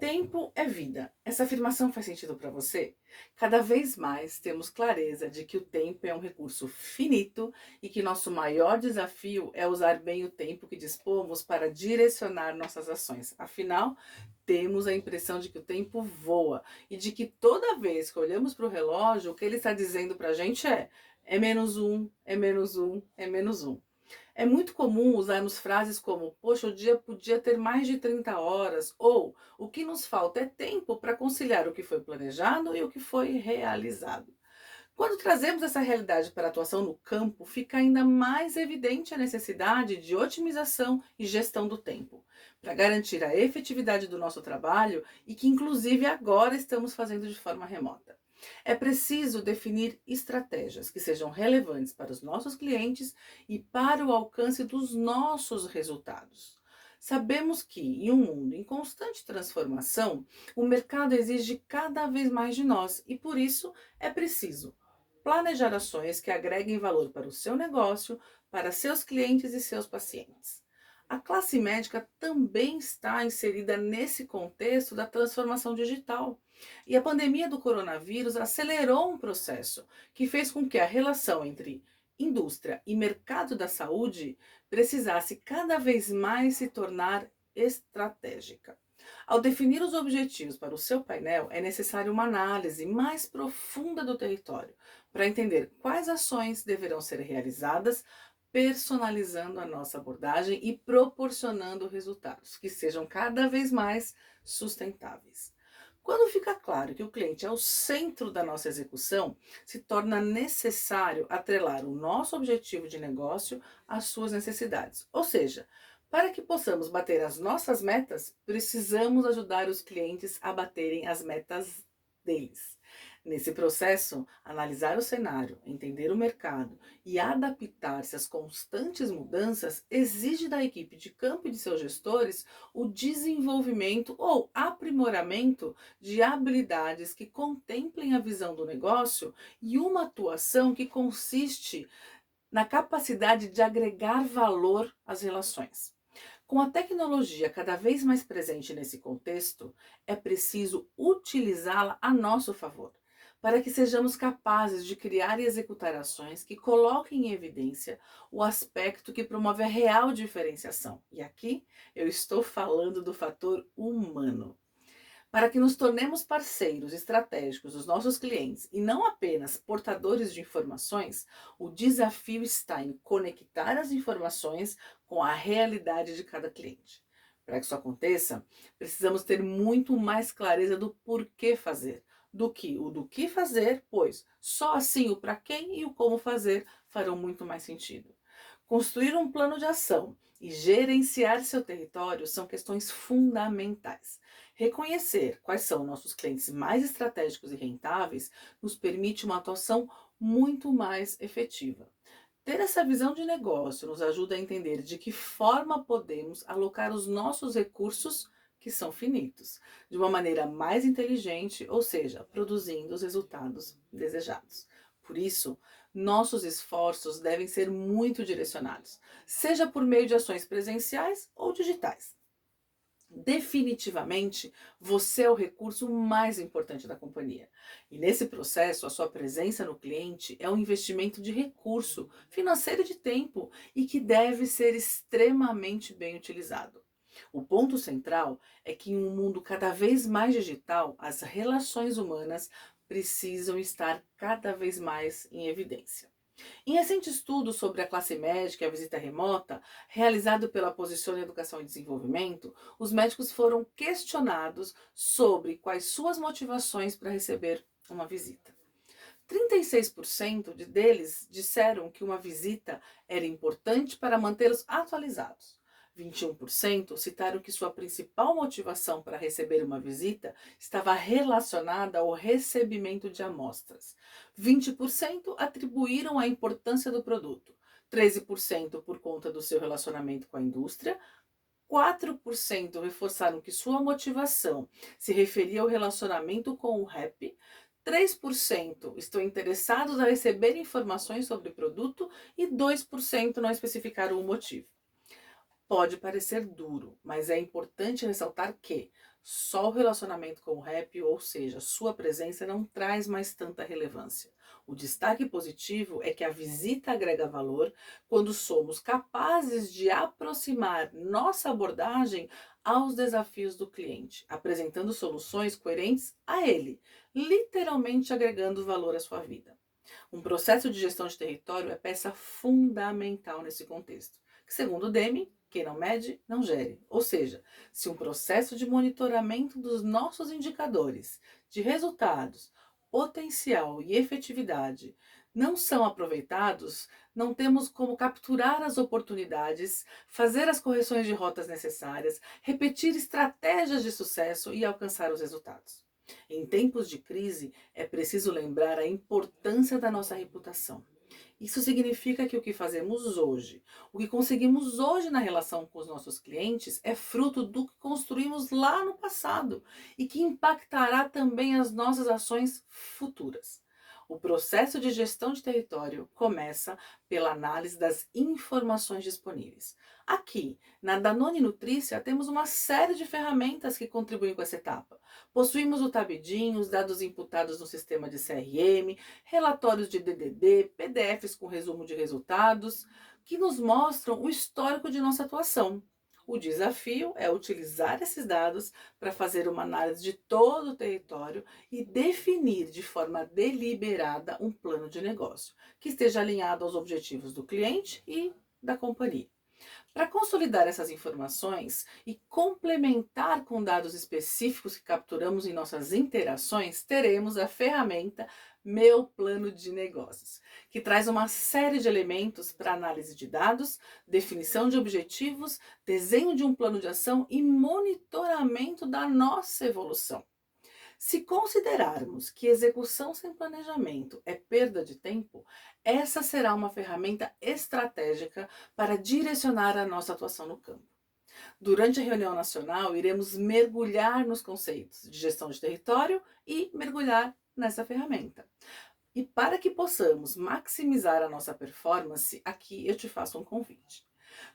Tempo é vida. Essa afirmação faz sentido para você? Cada vez mais temos clareza de que o tempo é um recurso finito e que nosso maior desafio é usar bem o tempo que dispomos para direcionar nossas ações. Afinal, temos a impressão de que o tempo voa e de que toda vez que olhamos para o relógio, o que ele está dizendo para a gente é menos um, é menos um, é menos um. É muito comum usarmos frases como: "Poxa, o dia podia ter mais de 30 horas", ou "O que nos falta é tempo para conciliar o que foi planejado e o que foi realizado". Quando trazemos essa realidade para a atuação no campo, fica ainda mais evidente a necessidade de otimização e gestão do tempo, para garantir a efetividade do nosso trabalho e que, inclusive, agora estamos fazendo de forma remota. É preciso definir estratégias que sejam relevantes para os nossos clientes e para o alcance dos nossos resultados. Sabemos que, em um mundo em constante transformação, o mercado exige cada vez mais de nós e, por isso, é preciso planejar ações que agreguem valor para o seu negócio, para seus clientes e seus pacientes. A classe médica também está inserida nesse contexto da transformação digital. E a pandemia do coronavírus acelerou um processo que fez com que a relação entre indústria e mercado da saúde precisasse cada vez mais se tornar estratégica. Ao definir os objetivos para o seu painel, é necessária uma análise mais profunda do território para entender quais ações deverão ser realizadas, personalizando a nossa abordagem e proporcionando resultados que sejam cada vez mais sustentáveis. Quando fica claro que o cliente é o centro da nossa execução, se torna necessário atrelar o nosso objetivo de negócio às suas necessidades. Ou seja, para que possamos bater as nossas metas, precisamos ajudar os clientes a baterem as metas deles. Nesse processo, analisar o cenário, entender o mercado e adaptar-se às constantes mudanças exige da equipe de campo e de seus gestores o desenvolvimento ou aprimoramento de habilidades que contemplem a visão do negócio e uma atuação que consiste na capacidade de agregar valor às relações. Com a tecnologia cada vez mais presente nesse contexto, é preciso utilizá-la a nosso favor, para que sejamos capazes de criar e executar ações que coloquem em evidência o aspecto que promove a real diferenciação. E aqui eu estou falando do fator humano. Para que nos tornemos parceiros estratégicos dos nossos clientes e não apenas portadores de informações, o desafio está em conectar as informações com a realidade de cada cliente. Para que isso aconteça, precisamos ter muito mais clareza do porquê fazer, do que fazer, pois só assim o para quem e o como fazer farão muito mais sentido. Construir um plano de ação e gerenciar seu território são questões fundamentais. Reconhecer quais são nossos clientes mais estratégicos e rentáveis nos permite uma atuação muito mais efetiva. Ter essa visão de negócio nos ajuda a entender de que forma podemos alocar os nossos recursos, que são finitos, de uma maneira mais inteligente, ou seja, produzindo os resultados desejados. Por isso, nossos esforços devem ser muito direcionados, seja por meio de ações presenciais ou digitais. Definitivamente, você é o recurso mais importante da companhia. E nesse processo, a sua presença no cliente é um investimento de recurso financeiro e de tempo e que deve ser extremamente bem utilizado. O ponto central é que em um mundo cada vez mais digital, as relações humanas precisam estar cada vez mais em evidência. Em recente estudo sobre a classe médica e a visita remota, realizado pela Posicione Educação e Desenvolvimento, os médicos foram questionados sobre quais suas motivações para receber uma visita. 36% deles disseram que uma visita era importante para mantê-los atualizados. 21% citaram que sua principal motivação para receber uma visita estava relacionada ao recebimento de amostras. 20% atribuíram a importância do produto. 13% por conta do seu relacionamento com a indústria. 4% reforçaram que sua motivação se referia ao relacionamento com o REP. 3% estão interessados a receber informações sobre o produto e 2% não especificaram o motivo. Pode parecer duro, mas é importante ressaltar que Só o relacionamento com o rap, ou seja, sua presença não traz mais tanta relevância. O destaque positivo é que a visita agrega valor quando somos capazes de aproximar nossa abordagem aos desafios do cliente, apresentando soluções coerentes a ele, literalmente agregando valor à sua vida. Um processo de gestão de território é peça fundamental nesse contexto, que, segundo Deming, quem não mede, não gere. Ou seja, se um processo de monitoramento dos nossos indicadores de resultados, potencial e efetividade não são aproveitados, não temos como capturar as oportunidades, fazer as correções de rotas necessárias, repetir estratégias de sucesso e alcançar os resultados. Em tempos de crise, é preciso lembrar a importância da nossa reputação. Isso significa que o que fazemos hoje, o que conseguimos hoje na relação com os nossos clientes, é fruto do que construímos lá no passado e que impactará também as nossas ações futuras. O processo de gestão de território começa pela análise das informações disponíveis. Aqui, na Danone Nutrícia, temos uma série de ferramentas que contribuem com essa etapa. Possuímos o Tabidin, os dados imputados no sistema de CRM, relatórios de DDD, PDFs com resumo de resultados, que nos mostram o histórico de nossa atuação. O desafio é utilizar esses dados para fazer uma análise de todo o território e definir de forma deliberada um plano de negócio que esteja alinhado aos objetivos do cliente e da companhia. Para consolidar essas informações e complementar com dados específicos que capturamos em nossas interações, teremos a ferramenta Meu Plano de Negócios, que traz uma série de elementos para análise de dados, definição de objetivos, desenho de um plano de ação e monitoramento da nossa evolução. Se considerarmos que execução sem planejamento é perda de tempo, essa será uma ferramenta estratégica para direcionar a nossa atuação no campo. Durante a reunião nacional, iremos mergulhar nos conceitos de gestão de território e mergulhar nessa ferramenta. E para que possamos maximizar a nossa performance, aqui eu te faço um convite.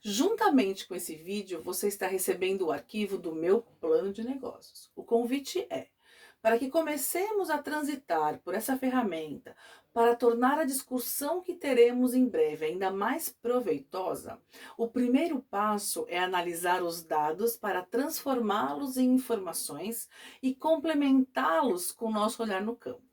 Juntamente com esse vídeo, você está recebendo o arquivo do meu plano de negócios. O convite é para que comecemos a transitar por essa ferramenta para tornar a discussão que teremos em breve ainda mais proveitosa. O primeiro passo é analisar os dados para transformá-los em informações e complementá-los com o nosso olhar no campo.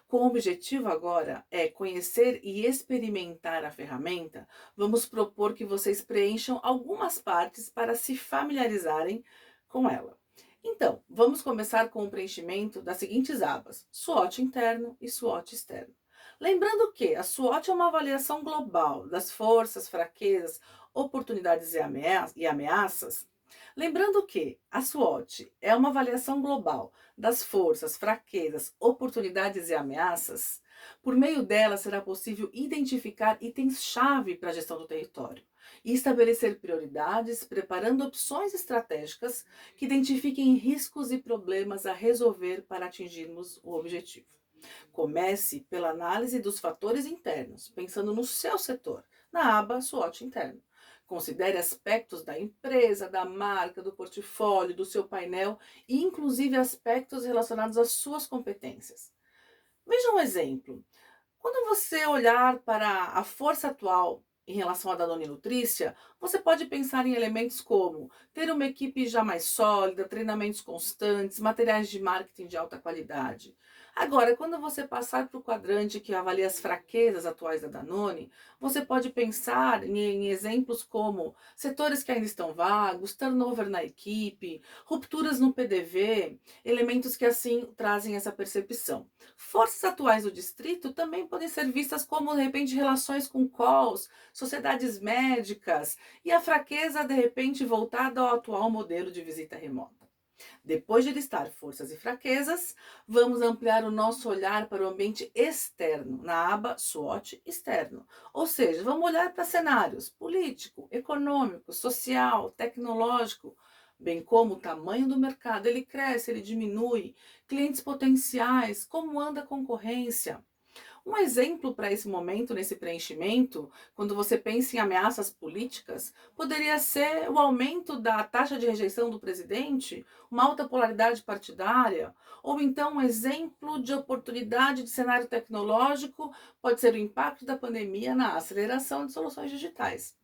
Com o objetivo agora é conhecer e experimentar a ferramenta, vamos propor que vocês preencham algumas partes para se familiarizarem com ela. Então, vamos começar com o preenchimento das seguintes abas: SWOT interno e SWOT externo. Lembrando que a SWOT é uma avaliação global das forças, fraquezas, oportunidades e ameaças. Lembrando que a SWOT é uma avaliação global das forças, fraquezas, oportunidades e ameaças. Por meio dela será possível identificar itens-chave para a gestão do território e estabelecer prioridades, preparando opções estratégicas que identifiquem riscos e problemas a resolver para atingirmos o objetivo. Comece pela análise dos fatores internos, pensando no seu setor, na aba SWOT interno. Considere aspectos da empresa, da marca, do portfólio, do seu painel e inclusive aspectos relacionados às suas competências. Veja um exemplo. Quando você olhar para a força atual em relação à Danone Nutrícia, você pode pensar em elementos como ter uma equipe já mais sólida, treinamentos constantes, materiais de marketing de alta qualidade. Agora, quando você passar para o quadrante que avalia as fraquezas atuais da Danone, você pode pensar em exemplos como setores que ainda estão vagos, turnover na equipe, rupturas no PDV, elementos que assim trazem essa percepção. Forças atuais do distrito também podem ser vistas como, de repente, relações com calls, sociedades médicas e a fraqueza, de repente, voltada ao atual modelo de visita remota. Depois de listar forças e fraquezas, vamos ampliar o nosso olhar para o ambiente externo, na aba SWOT externo. Ou seja, vamos olhar para cenários político, econômico, social, tecnológico, bem como o tamanho do mercado, ele cresce, ele diminui, clientes potenciais, como anda a concorrência. Um exemplo para esse momento, nesse preenchimento, quando você pensa em ameaças políticas, poderia ser o aumento da taxa de rejeição do presidente, uma alta polaridade partidária, ou então um exemplo de oportunidade de cenário tecnológico pode ser o impacto da pandemia na aceleração de soluções digitais.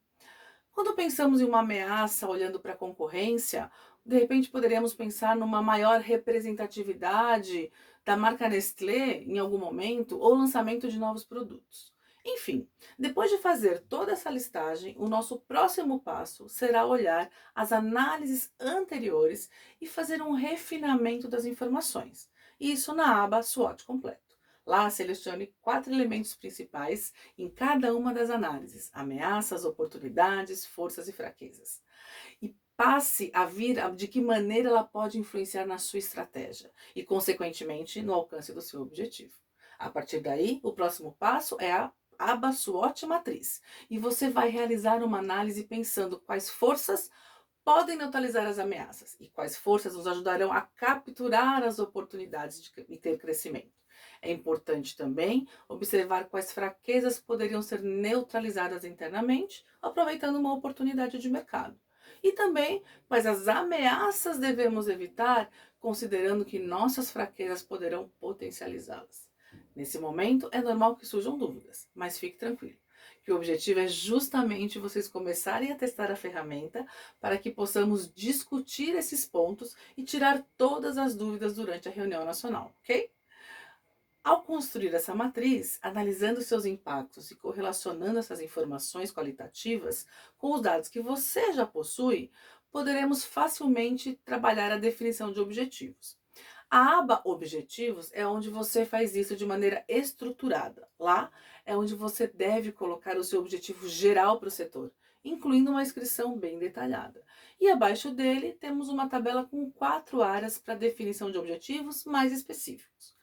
Quando pensamos em uma ameaça olhando para a concorrência, de repente poderíamos pensar numa maior representatividade da marca Nestlé em algum momento ou lançamento de novos produtos. Enfim, depois de fazer toda essa listagem, o nosso próximo passo será olhar as análises anteriores e fazer um refinamento das informações. Isso na aba SWOT completo. Lá, selecione 4 elementos principais em cada uma das análises: ameaças, oportunidades, forças e fraquezas. E passe a vir de que maneira ela pode influenciar na sua estratégia e, consequentemente, no alcance do seu objetivo. A partir daí, o próximo passo é a aba SWOT Matriz. E você vai realizar uma análise pensando quais forças podem neutralizar as ameaças e quais forças nos ajudarão a capturar as oportunidades de ter crescimento. É importante também observar quais fraquezas poderiam ser neutralizadas internamente, aproveitando uma oportunidade de mercado. E também quais as ameaças devemos evitar, considerando que nossas fraquezas poderão potencializá-las. Nesse momento, é normal que surjam dúvidas, mas fique tranquilo, que o objetivo é justamente vocês começarem a testar a ferramenta para que possamos discutir esses pontos e tirar todas as dúvidas durante a reunião nacional, ok? Ao construir essa matriz, analisando seus impactos e correlacionando essas informações qualitativas com os dados que você já possui, poderemos facilmente trabalhar a definição de objetivos. A aba Objetivos é onde você faz isso de maneira estruturada. Lá é onde você deve colocar o seu objetivo geral para o setor, incluindo uma inscrição bem detalhada. E abaixo dele temos uma tabela com 4 áreas para definição de objetivos mais específicos.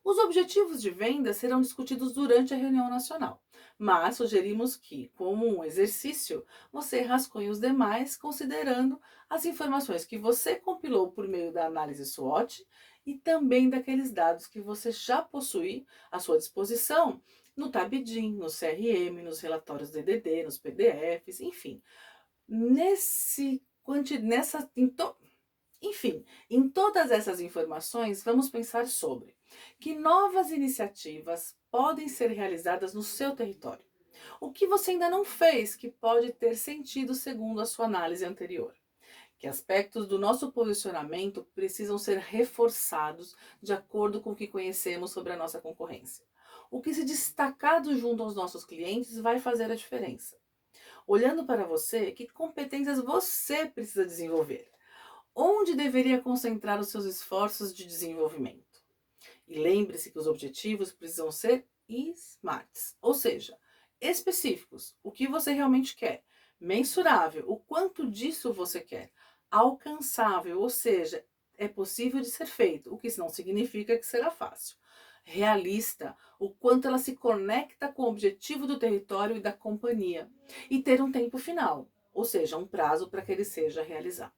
Os objetivos de venda serão discutidos durante a reunião nacional, mas sugerimos que, como um exercício, você rascunhe os demais considerando as informações que você compilou por meio da análise SWOT e também daqueles dados que você já possui à sua disposição no Tabdim, no CRM, nos relatórios DDD, nos PDFs, enfim. Nesse, nessa, enfim, em todas essas informações, vamos pensar sobre que novas iniciativas podem ser realizadas no seu território. O que você ainda não fez que pode ter sentido segundo a sua análise anterior. Que aspectos do nosso posicionamento precisam ser reforçados de acordo com o que conhecemos sobre a nossa concorrência. O que se destacado junto aos nossos clientes vai fazer a diferença. Olhando para você, que competências você precisa desenvolver? Onde deveria concentrar os seus esforços de desenvolvimento? E lembre-se que os objetivos precisam ser SMARTs, ou seja, específicos, o que você realmente quer, mensurável, o quanto disso você quer, alcançável, ou seja, é possível de ser feito, o que não significa que será fácil. Realista, o quanto ela se conecta com o objetivo do território e da companhia, e ter um tempo final, ou seja, um prazo para que ele seja realizado.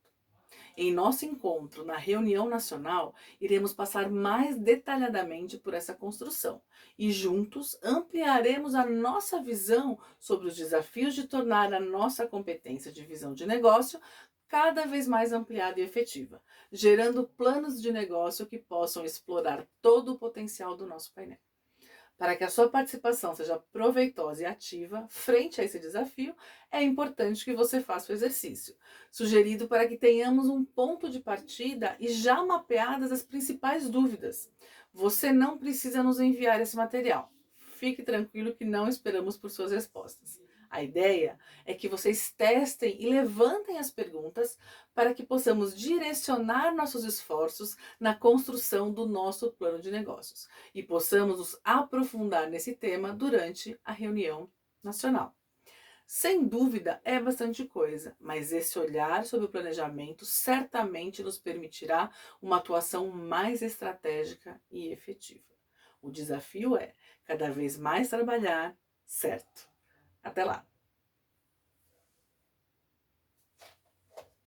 Em nosso encontro na reunião nacional, iremos passar mais detalhadamente por essa construção e juntos ampliaremos a nossa visão sobre os desafios de tornar a nossa competência de visão de negócio cada vez mais ampliada e efetiva, gerando planos de negócio que possam explorar todo o potencial do nosso painel. Para que a sua participação seja proveitosa e ativa frente a esse desafio, é importante que você faça o exercício, sugerido para que tenhamos um ponto de partida e já mapeadas as principais dúvidas. Você não precisa nos enviar esse material. Fique tranquilo que não esperamos por suas respostas. A ideia é que vocês testem e levantem as perguntas para que possamos direcionar nossos esforços na construção do nosso plano de negócios e possamos nos aprofundar nesse tema durante a reunião nacional. Sem dúvida, é bastante coisa, mas esse olhar sobre o planejamento certamente nos permitirá uma atuação mais estratégica e efetiva. O desafio é cada vez mais trabalhar certo. Até lá!